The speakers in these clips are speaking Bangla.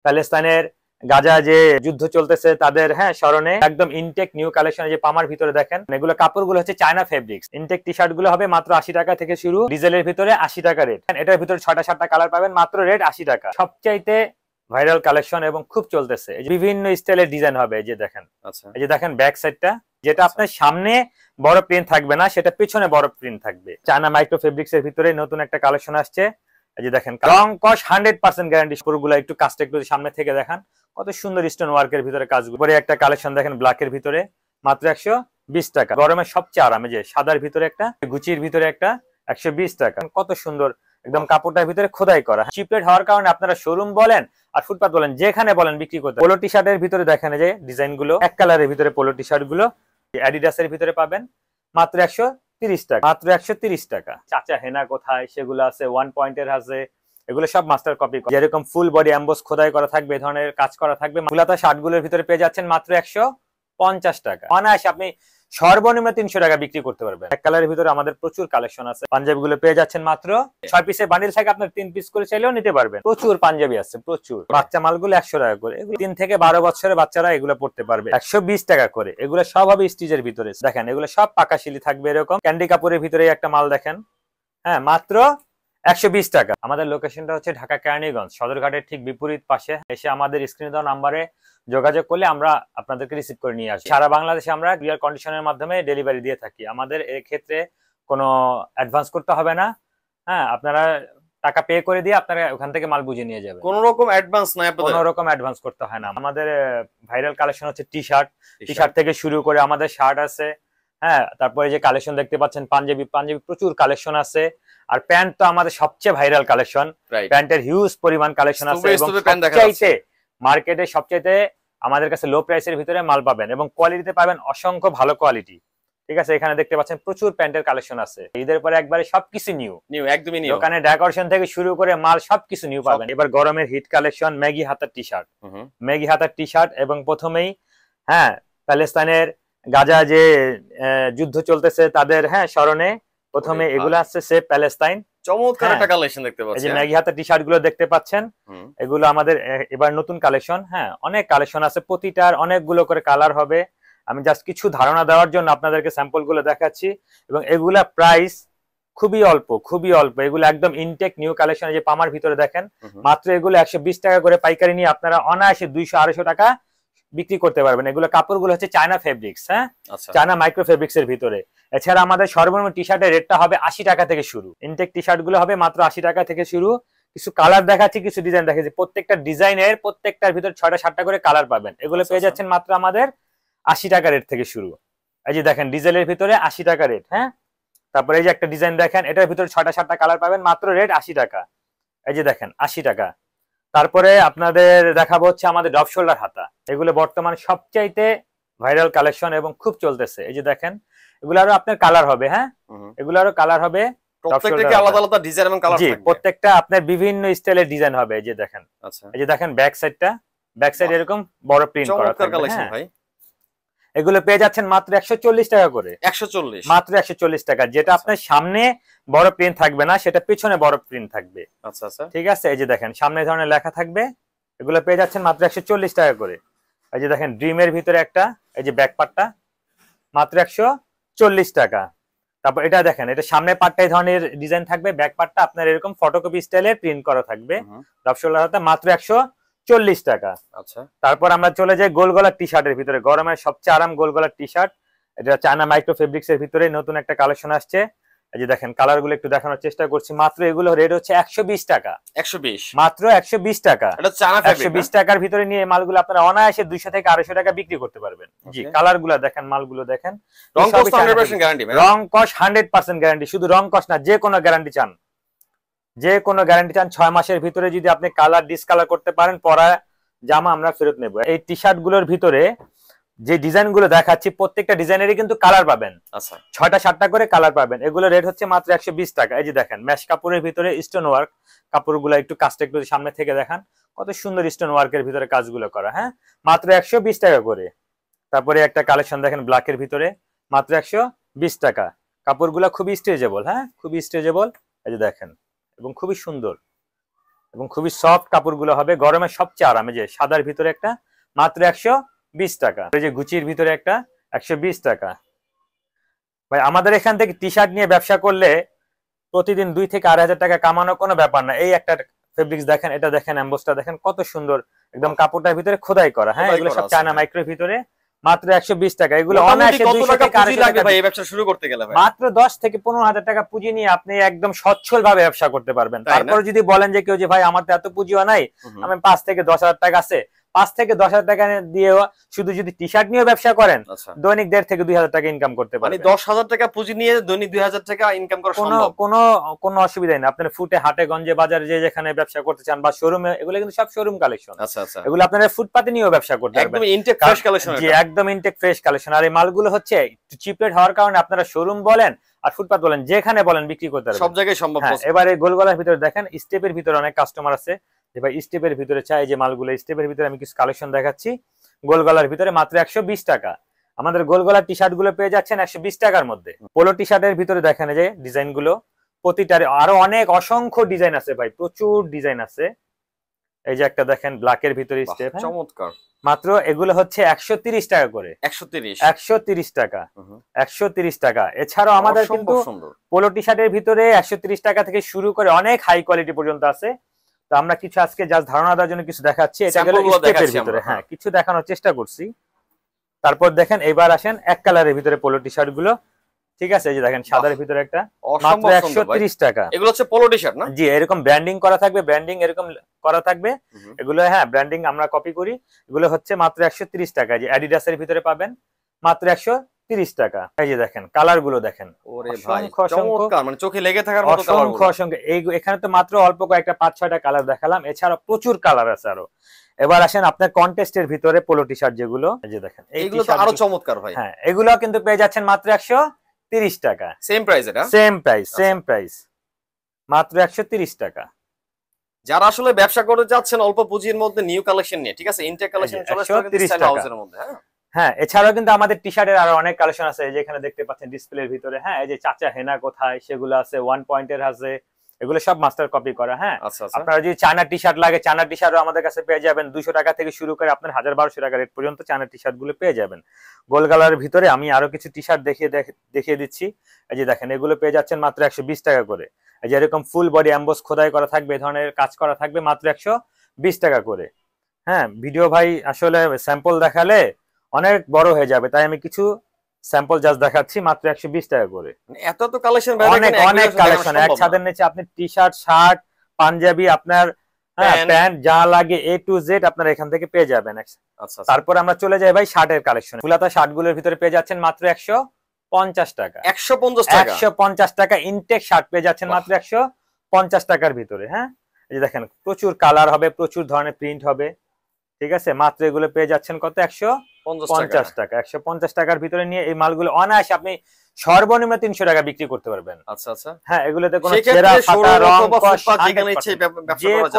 প্যালেস্তাইনের গাজা যে যুদ্ধ চলতেছে তাদের স্মরণে একদম ইনটেক নিউ কালেকশন যে পামার ভিতরে দেখেন এগুলো কাপড়গুলো হচ্ছে চায়না ফেব্রিক্স। ইনটেক টি শার্ট গুলো হবে মাত্র 80 টাকা থেকে শুরু, ডিজেলের ভিতরে 80 টাকা রেট। এটার ভিতরে 6টা কালার পাবেন, মাত্র রেট 80 টাকা। সবচাইতে ভাইরাল কালেকশন এবং খুব চলতেছে। বিভিন্ন স্টাইলের ডিজাইন হবে, এই যে দেখেন। আচ্ছা, এই যে দেখেন ব্যাক সাইডটা, যেটা আপনার সামনে বড় প্রিন্ট থাকবে না, সেটা পিছনে বড় প্রিন্ট থাকবে। চায়না মাইক্রো ফেব্রিক্স এর ভিতরে নতুন একটা কালেকশন আসছে। এই যে দেখেন রং কস 100% গ্যারান্টি। পুরোগুলো একটু কাজটা একটু সামনে থেকে দেখান, কত সুন্দর স্টোন ওয়ার্কের ভিতরে কাজগুলো। পরে একটা কালেকশন দেখেন ব্ল্যাকের ভিতরে, মাত্র 120 টাকা। গরমের সবচেয়ে আরাম, এই যে সাদার ভিতরে একটা, গুচির ভিতরে একটা, 120 টাকা। কত সুন্দর একদম কাপড়টার ভিতরে খোদাই করা। চিপ রেট হওয়ার কারণে আপনারা শোরুম বলেন আর ফুটপাত বলেন যেখানে বলেন বিক্রি করতে। পোলো টি শার্টের ভিতরে দেখেন যে ডিজাইন গুলো, এক কালারের ভিতরে পোলো টি শার্ট গুলো অ্যাডিডাসের ভিতরে পাবেন মাত্র 130 টাকা, মাত্র 130 টাকা। চাচা হেনা কোথায় সেগুলো আছে, 1 পয়েন্টের আছে, এগুলো সব মাস্টার কপি। যেরকম ফুল বডি এমবোস খোদাই করা থাকবে, এই ধরনের কাজ করা থাকবে। ফুলাতা শার্ট গুলোর ভিতরে পেয়ে যাচ্ছেন মাত্র 150 টাকা। অনায়াসে আপনি সর্বনিম্ন 300 টাকা বিক্রি করতে পারবেন। এক কালারের ভিতরে আমাদের প্রচুর কালেকশন আছে। পাঞ্জাবি গুলো পেয়ে যাচ্ছেন মাত্র 6 পিসের বান্ডিল থেকে আপনার 3 পিস করে চাইলেও নিতে পারবেন। প্রচুর পাঞ্জাবি আছে, প্রচুর। বাচ্চা মালগুলো 100 টাকা করে, 3 থেকে 12 বছরের বাচ্চারা এগুলো পড়তে পারবে 120 টাকা করে। এগুলো সব হবে স্টিচের ভিতরে। দেখেন এগুলো সব পাকাশিলি থাকবে। এরকম ক্যান্ডি কাপড়ের ভিতরে একটা মাল দেখেন, মাত্র 120 টাকা। আমাদের লোকেশনটা হচ্ছে ঢাকা কেরানীগঞ্জ সদরঘাটের ঠিক বিপরীত পাশে। এসে আমাদের স্ক্রিনে দেওয়া নাম্বারে যোগাযোগ করলে আমরা আপনাদেরকে রিসিভ করে নিয়ে আসি। সারা বাংলাদেশে আমরা ক্লিয়ার কন্ডিশনের মাধ্যমে ডেলিভারি দিয়ে থাকি। আমাদের এই ক্ষেত্রে কোনো অ্যাডভান্স করতে হবে না। আপনারা টাকা পে করে দিয়ে আপনারা ওখান থেকে মাল বুঝে নিয়ে যাবেন। কোনো রকম অ্যাডভান্স নাই, কোনো রকম অ্যাডভান্স করতে হয় না। আমাদের ভাইরাল কালেকশন হচ্ছে টি শার্ট থেকে শুরু করে আমাদের শার্ট আছে। তারপরে যে কালেকশন দেখতে পাচ্ছেন পাঞ্জাবি প্রচুর কালেকশন আছে। আর প্যান্ট তো আমাদের সবচেয়ে ভাইরাল কালেকশন। প্যান্টের হিউজ পরিমাণ কালেকশন আছে এবং সবচাইতে মার্কেটে সবচাইতে আমাদের কাছে লো প্রাইসের ভিতরে মাল পাবেন এবং কোয়ালিটিতে পাবেন অসংখ্য ভালো কোয়ালিটি। ঠিক আছে, এখানে দেখতে পাচ্ছেন প্রচুর প্যান্টের কালেকশন আছে। ঈদের পরে একবারে সবকিছু নিউ, একদমই নিউ। দোকানে ডেকোরেশন থেকে শুরু করে মাল সবকিছু নিউ পাবেন। এবার গরমের হিট কালেকশন ম্যাগি হাতার টি শার্ট এবং প্রথমেই প্যালেস্তাইনের গাজা যে যুদ্ধ চলতেছে তাদের স্মরণে প্রথমে এগুলো আসছে সেভ প্যালেস্তাইন। চমৎকার একটা কালেকশন দেখতে পাচ্ছেন। এই যে ম্যাগি হাতের টি শার্ট গুলো দেখতে পাচ্ছেন, এগুলো আমাদের এবার নতুন কালেকশন। অনেক কালেকশন আছে, প্রতিটার অনেকগুলো করে কালার হবে। আমি জাস্ট কিছু ধারণা দেওয়ার জন্য আপনাদেরকে স্যাম্পল গুলো দেখাচ্ছি। এবং এগুলা প্রাইস খুবই অল্প। এগুলো একদম ইনটেক নিউ কালেকশন। যে পামার ভিতরে দেখেন, মাত্র এগুলো 120 টাকা করে পাইকারি নিয়ে আপনারা অনায়াসে 200-250 টাকা বিক্রি করতে পারবেন। এগুলো কাপড়গুলো হচ্ছে China fabrics, China micro fabrics এর ভিতরে। এছাড়া আমাদের সর্বনিম্ন টি শার্টের রেটটা হবে 80 টাকা থেকে শুরু। ইনটেক টি শার্ট গুলো হবে মাত্র 80 টাকা থেকে শুরু। কিছু কালার দেখাচ্ছি, কিছু ডিজাইন দেখাচ্ছি। প্রত্যেকটা ডিজাইনের প্রত্যেকটার ভিতরে 6টা-7টা করে কালার পাবেন। এগুলো পেয়ে যাচ্ছেন মাত্র আমাদের 80 টাকা রেট থেকে শুরু। এই যে দেখেন ডিজেলের ভিতরে 80 টাকা রেট। তারপরে এই যে একটা ডিজাইন দেখেন, এটার ভিতরে 6টা-7টা কালার পাবেন, মাত্র রেট 80 টাকা। এই যে দেখেন 80 টাকা। তারপরে আপনাদের দেখাবো হচ্ছে আমাদের ডপ শোল্ডার হাতা। এগুলো বর্তমানে সবচাইতে ভাইরাল কালেকশন এবং খুব চলতেছে। এই যে দেখেন এগুলো আরো আপনার কালার হবে। এগুলো আরো কালার হবে, প্রত্যেকটা আলাদা আলাদা ডিজাইন এবং কালার থাকবে। প্রত্যেকটা আপনার বিভিন্ন স্টাইলের ডিজাইন হবে। এই যে দেখেন, আচ্ছা, এই যে দেখেন ব্যাক সাইড এরকম বড় প্রিন্ট করা থাকবে। এগুলো পেয়ে যাচ্ছেন মাত্র 140 টাকা করে। 140, মাত্র 140 টাকা। যেটা আপনার সামনে বড় প্রিন্ট থাকবে না, সেটা পিছনে বড় প্রিন্ট থাকবে। আচ্ছা আচ্ছা, ঠিক আছে। এই যে দেখেন সামনে ধরনের লেখা থাকবে। এগুলো পেয়ে যাচ্ছেন মাত্র 140 টাকা করে। এই যে দেখেন ড্রিমের ভিতরে একটা, এই যে ব্যাক পার্টটা মাত্র 140 টাকা। তারপর এটা দেখেন, এটা সামনে পার্টটা এই ধরনের ডিজাইন থাকবে, ব্যাক পার্টটা আপনার এরকম ফটোকপি স্টাইলে প্রিন্ট করা থাকবে। ডপ শোল্ডার হাতা মাত্র 140 টাকা। আচ্ছা, তারপর আমরা চলে যাই গোল গলার টি শার্টের ভিতরে। গরমের সবচেয়ে আরাম গোল গলার টি শার্ট। এটা চায়না মাইক্রো ফেব্রিক্স এর ভিতরে নতুন একটা কালেকশন আসছে। এই যে দেখেন কালার গুলো একটু দেখানোর চেষ্টা করছি। মাত্র এগুলো রেট হচ্ছে 120 টাকা। 120, মাত্র 120 টাকা। এটা চায়না ফেব্রিক। 120 টাকার ভিতরে নিয়ে মালগুলো আপনারা অনায়াসে 200 থেকে 250 টাকা বিক্রি করতে পারবেন। জি, কালার গুলো দেখেন, মালগুলো দেখেন। রং কস 100% গ্যারান্টি। রং কস 100% গ্যারান্টি। শুধু রং কস না, যে কোনো গ্যারান্টি চান, 6 মাসের ভিতরে যদি আপনি কালার ডিসকালার করতে পারেন, পরা জামা আমরা ফেরত নেব। এই টি শার্ট গুলোর ভিতরে যে ডিজাইন গুলো দেখাচ্ছি, প্রত্যেকটা ডিজাইনেরই কিন্তু কালার পাবেন। আচ্ছা, 6টা-7টা করে কালার পাবেন। এগুলো রেট হচ্ছে মাত্র 120 টাকা। এই যে দেখেন ম্যাশ কাপড়ের ভিতরে স্টোন ওয়ার্ক। কাপড়গুলো একটু কাজটা একটু সামনে থেকে দেখান, কত সুন্দর স্টোন ওয়ার্কের ভিতরে কাজগুলো করা। মাত্র 120 টাকা করে। তারপরে একটা কালেকশন দেখেন ব্ল্যাকের ভিতরে, মাত্র 120 টাকা। কাপড়গুলো খুবই স্ট্রেচেবল, খুবই স্ট্রেচেবল। এই যে দেখেন, এবং খুবই সুন্দর। এবং খুবই সফট কাপড়গুলো হবে, গরমে সবচেয়ে আরাম। এই যে সাদার ভিতরে একটা মাত্র 120 টাকা। এই যে গুচির ভিতরে একটা 120 টাকা। ভাই আমাদের এখান থেকে টি শার্ট নিয়ে ব্যবসা করলে প্রতিদিন 2 থেকে 2.5 টাকা কামানো কোনো ব্যাপার না। এই একটা ফেব্রিক্স দেখেন, এটা দেখেন, এমবোসটা দেখেন কত সুন্দর, একদম কাপড়টার ভিতরে খোদাই করা। হ্যাঁ, এগুলো সব চায়না মাইক্রোর ভিতরে, মাত্র 120 টাকা। এগুলো অনায়াসে 200 থেকে 250 টাকা ভাই এই ব্যবসা শুরু করতে গেলে ভাই মাত্র 10 থেকে 15,000 টাকা পুঁজি নিয়ে আপনি একদম সচ্ছল ভাবে ব্যবসা করতে পারবেন। তারপরে যদি বলেন যে কেউ যে ভাই আমার তো এত পুঁজিও নাই, আমি 5 থেকে 10,000 টাকা আছে, 5 থেকে 10,000 টাকা দিয়ে শুধু যদি টি শার্ট নিয়ে ব্যবসা করেন, দৈনিক 1.5 থেকে 2,000 টাকা ইনকাম করতে পারবেন। মানে 10,000 টাকা পুঁজি নিয়ে দৈনিক 2,000 টাকা ইনকাম করা সম্ভব, কোনো অসুবিধা নেই। আপনারা ফুটে হাটে গঞ্জে বাজারে যে যেখানে ব্যবসা করতে চান বা শোরুমে, এগুলো কিন্তু সব শোরুম কালেকশন। আচ্ছা আচ্ছা, এগুলো আপনারা ফুটপাতে নিয়েও ব্যবসা করতে পারবেন, একদম ইনটেক ফ্রেশ কালেকশন। জি, একদম ইনটেক ফ্রেশ কালেকশন। আর এই মালগুলো হচ্ছে চিপ রেট হওয়ার কারণে আপনারা শোরুম বলেন আর ফুটপাত বলেন যেখানে বলেন বিক্রি করতে পারবেন, সব জায়গায় সম্ভব। এবারে গোলগলার ভিতরে দেখেন, স্টেপের ভিতরে অনেক কাস্টমার আছে যে ভাই স্টেপের ভিতরে চাই, যে মালগুলো স্টেপের ভিতরে আমি কিছু কালেকশন দেখাচ্ছি। গোলগলার ভিতরে মাত্র 120 টাকা। আমাদের গোলগলার টি শার্ট গুলো পেয়ে যাচ্ছেন 120 টাকার মধ্যে। পোলো টি শার্টের ভিতরে দেখেন যে ডিজাইন গুলো, প্রতিটারে আরো অনেক অসংখ্য ডিজাইন আছে ভাই, প্রচুর ডিজাইন আছে। এই যে একটা দেখেন ব্ল্যাকের ভিতরে স্টেপ, চমৎকার। মাত্র এগুলো হচ্ছে 130 টাকা করে। 130 টাকা, 130 টাকা। এছাড়াও আমাদের কিন্তু পোলো টি শার্টের ভিতরে 130 টাকা থেকে শুরু করে অনেক হাই কোয়ালিটি পর্যন্ত আছে। তো আমরা কিছু আজকে জাস্ট ধারণা দেওয়ার জন্য কিছু দেখাচ্ছি। এটা গেল স্টেপের ভিতরে, হ্যাঁ কিছু দেখানোর চেষ্টা করছি। তারপর দেখেন এবার আসেন এক কালারের ভিতরে পোলো টি শার্ট গুলো, ঠিক আছে। এই যে দেখেন সাদার ভিতরে একটা মাত্র 130 টাকা। এগুলো হচ্ছে পোলো টি শার্ট না? জি, এরকম ব্র্যান্ডিং করা থাকবে, ব্র্যান্ডিং এরকম করা থাকবে এগুলো, হ্যাঁ ব্র্যান্ডিং আমরা কপি করি। এগুলো হচ্ছে মাত্র 130 টাকা। যে অ্যাডিডাস এর ভিতরে পাবেন মাত্র 130 টাকা। এই যে দেখেন কালার গুলো দেখেন, ওরে ভাই চমৎকার, মানে চোখে লেগে থাকার মতো কালার। অসংখ্য এখানে তো মাত্র অল্প কয়েকটা 5-6টা কালার দেখালাম, এছাড়া প্রচুর কালার আছে আরো। এবার আসেন আপনার কন্টেস্টের ভিতরে পোলো টি শার্ট যেগুলো, এই যে দেখেন এইগুলো তো আরো চমৎকার ভাই। হ্যাঁ, এগুলো কিন্তু পেয়ে যাচ্ছেন মাত্র 130 টাকা। সেম প্রাইস, এটা সেম প্রাইস মাত্র 130 টাকা। যারা আসলে ব্যবসা করতে যাচ্ছেন অল্প পুঁজির মধ্যে, নিউ কালেকশন নিয়ে, ঠিক আছে, ইনটেক কালেকশন চলে আসবে 130 টাকার মধ্যে। হ্যাঁ, এছাড়াও কিন্তু আমাদের টি শার্টের আরো অনেক কালেকশন আছে, এই যে এখানে দেখতে পাচ্ছেন ডিসপ্লের ভিতরে। হ্যাঁ, এই যে চাচা হেনা কোথায় সেগুলো আছে, 1 পয়েন্টের আছে, এগুলো সব মাস্টার কপি করা। হ্যাঁ, আপনারা যদি চায়না টি শার্ট লাগে, চায়না টি শার্টও আমাদের কাছে পেয়ে যাবেন। 200 টাকা থেকে শুরু করে আপনার 1,000-1,200 টাকা রেট পর্যন্ত চায়না টি শার্ট গুলো পেয়ে যাবেন। গোলগালার ভিতরে আমি আরো কিছু টি শার্ট দেখিয়ে দিচ্ছি। এই যে দেখেন এগুলো পেয়ে যাচ্ছেন মাত্র 120 টাকা করে। এই যে এরকম ফুল বডি এমবোস খোদাই করা থাকবে, এই ধরনের কাজ করা থাকবে মাত্র 120 টাকা করে। হ্যাঁ, ভিডিও ভাই আসলে স্যাম্পল দেখালে অনেক বড় হয়ে যাবে, তাই আমি কিছু স্যাম্পল জাস্ট দেখাচ্ছি মাত্র 120 টাকা করে। এত তো কালেকশন, অনেক কালেকশন। এক ছাদের নিচে আপনি টি শার্ট, শার্ট, পাঞ্জাবি, আপনার প্যান্ট যা লাগে A to Z আপনারা এখান থেকে পেয়ে যাবেন। তারপর আমরা চলে যাই ভাই শার্টের কালেকশন। ফুলাতা শার্ট গুলোর ভিতরে পেয়ে যাচ্ছেন মাত্র 150 টাকা। 150 টাকা ইনটেক শার্ট পেয়ে যাচ্ছেন মাত্র 150 টাকার ভিতরে। হ্যাঁ, এই যে দেখেন প্রচুর কালার হবে, প্রচুর ধরনের প্রিন্ট হবে, ঠিক আছে। মাত্র এগুলো পেয়ে যাচ্ছেন কত? 150 টাকা। 150 টাকার ভিতরে নিয়ে এই মালগুলো অনায়াসে আপনি সর্বনিম্ন 300 টাকা বিক্রি করতে পারবেন। আচ্ছা আচ্ছা, হ্যাঁ, এগুলোতে কোনো ছেঁড়া ফাটা রং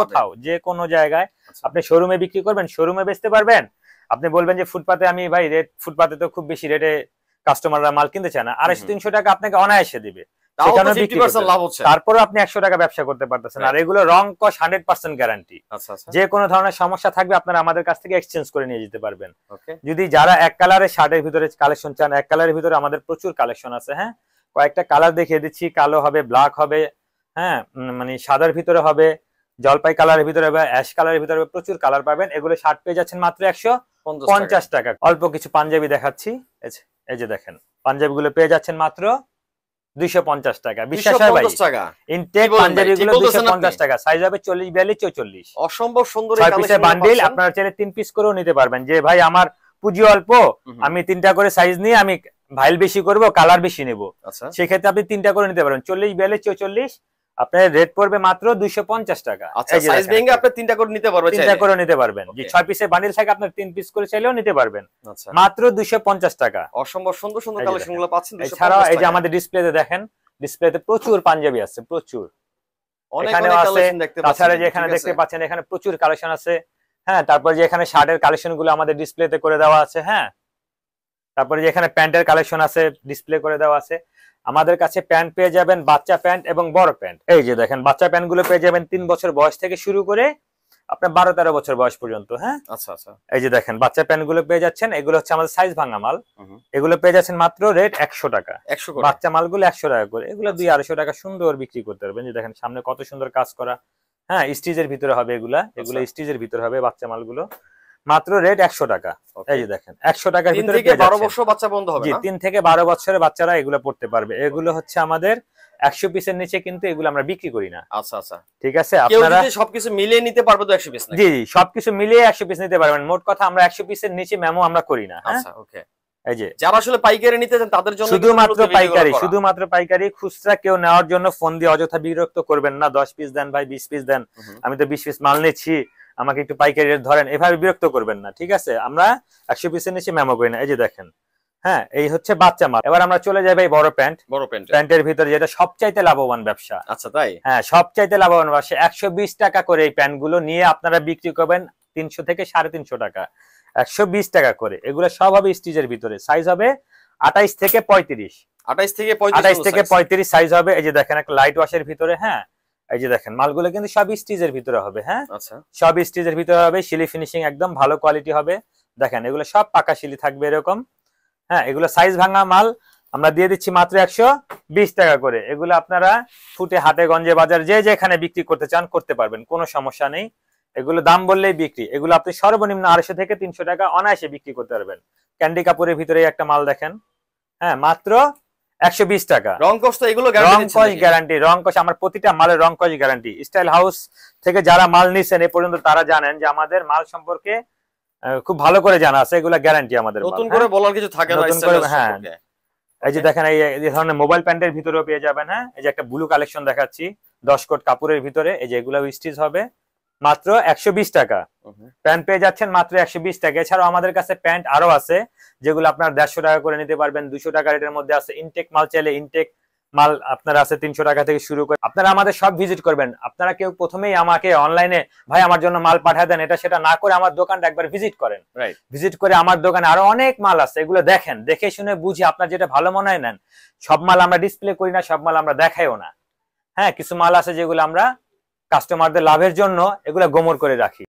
কোথাও যে কোনো জায়গায় আপনি শোরুমে বিক্রি করবেন, শোরুমে বেচতে পারবেন। আপনি বলবেন যে ফুটপাতে আমি ভাই রেট, ফুটপাতে তো খুব বেশি রেটে কাস্টমাররা মাল কিনতে চায় না, 250-300 টাকা আপনাকে অনায়াসে দিবে, তারপরে আপনি 100 টাকা ব্যবসা করতে পারতেছেন। আর এগুলো রং কস 100% গ্যারান্টি। যে কোনো ধরনের সমস্যা থাকবে আপনারা আমাদের কাছ থেকে এক্সচেঞ্জ করে নিয়ে যেতে পারবেন। যদি যারা এক কালারের শার্টের ভিতরে কালেকশন চান, এক কালারের ভিতরে আমাদের প্রচুর কালেকশন আছে। হ্যাঁ, কয়েকটা কালার দেখিয়ে দিচ্ছি। কালো হবে, ব্ল্যাক হবে, হ্যাঁ মানে সাদার ভিতরে হবে, জলপাই কালারের ভিতরে হবে, অ্যাশ কালারের ভিতরে হবে, প্রচুর কালার পাবেন। এগুলো শার্ট পেয়ে যাচ্ছেন মাত্র 150 টাকা। অল্প কিছু পাঞ্জাবি দেখাচ্ছি। এই যে দেখেন পাঞ্জাবি গুলো পেয়ে যাচ্ছেন মাত্র 250 টাকা। বিশ্বাস হয় ভাই? ইনটেক পাঞ্জাবি গুলো 250 টাকা। সাইজ হবে 40, 42, 44। অসম্ভব সুন্দর এই কালেকশন বান্ডিল আপনারা চাইলে 3 পিস করেও নিতে পারবেন। যে ভাই আমার পুঁজি অল্প, আমি 3টা করে সাইজ নিয়ে আমি ভাইল বেশি করব, কালার বেশি নেব, সেক্ষেত্রে আপনি 3টা করে নিতে পারবেন। 40, 42, 44 আপনার রেট পড়বে মাত্র 250 টাকা। এই যে সাইজ ভেঙে আপনি 3টা করে নিতে পারবেন, 3টা করে নিতে পারবেন। যে 6 পিসের বান্ডিল থাকে আপনার 3 পিস করে চাইলেও নিতে পারবেন, মাত্র 250 টাকা। অসম্ভব সুন্দর সুন্দর কালেকশনগুলো পাচ্ছেন 250 টাকা। এছাড়াও এই যে আমাদের ডিসপ্লেতে দেখেন, ডিসপ্লেতে প্রচুর পাঞ্জাবি আছে, প্রচুর। এখানেও আছে, তাছাড়া যে এখানে দেখতে পাচ্ছেন এখানে প্রচুর কালেকশন আছে। হ্যাঁ, তারপর যে এখানে শার্টের কালেকশন গুলো আমাদের ডিসপ্লেতে করে দেওয়া আছে। হ্যাঁ, তারপরে যে এখানে প্যান্টের কালেকশন আছে, ডিসপ্লে করে দেওয়া আছে। আমাদের কাছে প্যান্ট পেয়ে যাবেন, বাচ্চা প্যান্ট এবং বড় প্যান্ট। এই যে দেখেন বাচ্চা প্যান্ট গুলো পেয়ে যাবেন 3 বছর বয়স থেকে শুরু করে আপনার 12-13 বছর বয়স পর্যন্ত। হ্যাঁ, আচ্ছা আচ্ছা। এই যে দেখেন বাচ্চা প্যান্ট গুলো পেয়ে যাচ্ছেন, এগুলো হচ্ছে আমাদের সাইজ ভাঙা মাল। এগুলো পেয়ে যাচ্ছেন মাত্র রেট 100 টাকা। 100 করে বাচ্চা মালগুলো 100 টাকা করে। এগুলো 200-250 টাকা সুন্দর বিক্রি করতে পারবেন। যে দেখেন সামনে কত সুন্দর কাজ করা, হ্যাঁ স্টিচের ভিতরে হবে এগুলা স্টিচের ভিতরে হবে বাচ্চা মালগুলো, মাত্র রেট 100 টাকা। এই যে দেখেন 100 টাকার ভিতরে 3 থেকে 12 বছর বাচ্চা বন্ধ হবে জি, না? 3 থেকে 12 বছরের বাচ্চারা এগুলো পড়তে পারবে। এগুলো হচ্ছে আমাদের 100 পিসের নিচে কিন্তু এগুলো আমরা বিক্রি করি না। আচ্ছা আচ্ছা, ঠিক আছে, কেউ আপনারা যদি সবকিছু মিলিয়ে নিতে পারবে তো 100 পিস নাকি? জি জি, সবকিছু মিলিয়ে 100 পিস নিতে পারবেন। মোট কথা আমরা 100 পিসের নিচে মেমো আমরা করি না। হ্যাঁ, আচ্ছা ওকে। এই যে যারা আসলে পাইকারি নিতে চান তাদের জন্য শুধুমাত্র পাইকারি, খুচরা কেউ নেওয়ার জন্য ফোন দিয়ে অযথা বিরক্ত করবেন না। 10 পিস দেন ভাই, 20 পিস দেন, আমি তো 20 পিস মাল নিচ্ছি, আমাকে একটু পাইকারি রেট ধরেন, এভাবে বিরক্ত করবেন না। ঠিক আছে, আমরা 100 পিসের নিচে মেমো করি না। এই যে দেখেন, হ্যাঁ এই হচ্ছে বাচ্চা মাল। এবার আমরা চলে যাই ভাই বড় প্যান্ট। প্যান্টের ভিতরে যেটা সবচাইতে লাভবান ব্যবসা। আচ্ছা তাই? হ্যাঁ, সবচাইতে লাভবান ব্যবসা। 120 টাকা করে এই প্যান্ট গুলো নিয়ে আপনারা বিক্রি করবেন 300 থেকে 350 টাকা। 120 টাকা করে। এগুলো সব হবে স্টিচের ভিতরে। সাইজ হবে 28 থেকে 35। 28 থেকে 35 সাইজ হবে। এই যে দেখেন একটা লাইট ওয়াশের ভিতরে। হ্যাঁ, এই যে দেখেন মালগুলো কিন্তু সব স্টিচের ভিতরে হবে। হ্যাঁ, আচ্ছা, সব স্টিচের ভিতরে হবে। শিলি ফিনিশিং একদম ভালো কোয়ালিটি হবে। দেখেন এগুলো সব পাকা শিলি থাকবে এরকম। হ্যাঁ, এগুলো সাইজ ভাঙা মাল আমরা দিয়ে দিচ্ছি মাত্র 120 টাকা করে। এগুলো আপনারা ফুটে হাটে গঞ্জে বাজার যে যেখানে বিক্রি করতে চান করতে পারবেন, কোনো সমস্যা নেই। এগুলো দাম বললেই বিক্রি। এগুলো আপনি সর্বনিম্ন 250 থেকে 300 টাকা অনায়াসে বিক্রি করতে পারবেন। ক্যান্ডি কাপড়ের ভিতরে একটা মাল দেখেন, হ্যাঁ মাত্র 120 টাকা। রং কস তো এগুলো গ্যারান্টি, রং কস আমার প্রতিটা মালের রং কস গ্যারান্টি। স্টাইল হাউস থেকে যারা মাল নিছেন এ পর্যন্ত তারা জানেন যে আমাদের মাল সম্পর্কে খুব ভালো করে জানা আছে। এগুলো গ্যারান্টি আমাদের। নতুন করে বলার কিছু থাকে না। হ্যাঁ, এই যে দেখেন এই ধরনের মোবাইল প্যান্টের ভিতরেও পেয়ে যাবেন। হ্যাঁ, এই যে একটা ব্লু কালেকশন দেখাচ্ছি 10 কোট কাপড়ের ভিতরে। এই যে এগুলো স্টিচ হবে মাত্র 120 টাকা। প্যান্ট পেয়ে যাচ্ছেন মাত্র 120 টাকা। এছাড়াও আমাদের কাছে প্যান্ট আরো আছে যেগুলো আপনার 150 টাকা করে নিতে পারবেন। 200 টাকা রেটের মধ্যে আছে। ইনটেক মাল চাইলে ইনটেক মাল আপনার আছে 300 টাকা থেকে শুরু করে। আপনারা আমাদের সব ভিজিট করবেন। আপনারা কেউ প্রথমেই আমাকে অনলাইনে ভাই আমার জন্য মাল পাঠিয়ে দেন এটা সেটা না করে আমার দোকানটা একবার ভিজিট করেন। ভিজিট করে আমার দোকানে আরো অনেক মাল আছে, এগুলো দেখেন, দেখে শুনে বুঝে আপনার যেটা ভালো মনে হয় নেন। সব মাল আমরা ডিসপ্লে করি না, সব মাল আমরা দেখাইও না। হ্যাঁ, কিছু মাল আছে যেগুলো আমরা কাস্টমারদের লাভের জন্য এগুলো গোমর করে রাখি।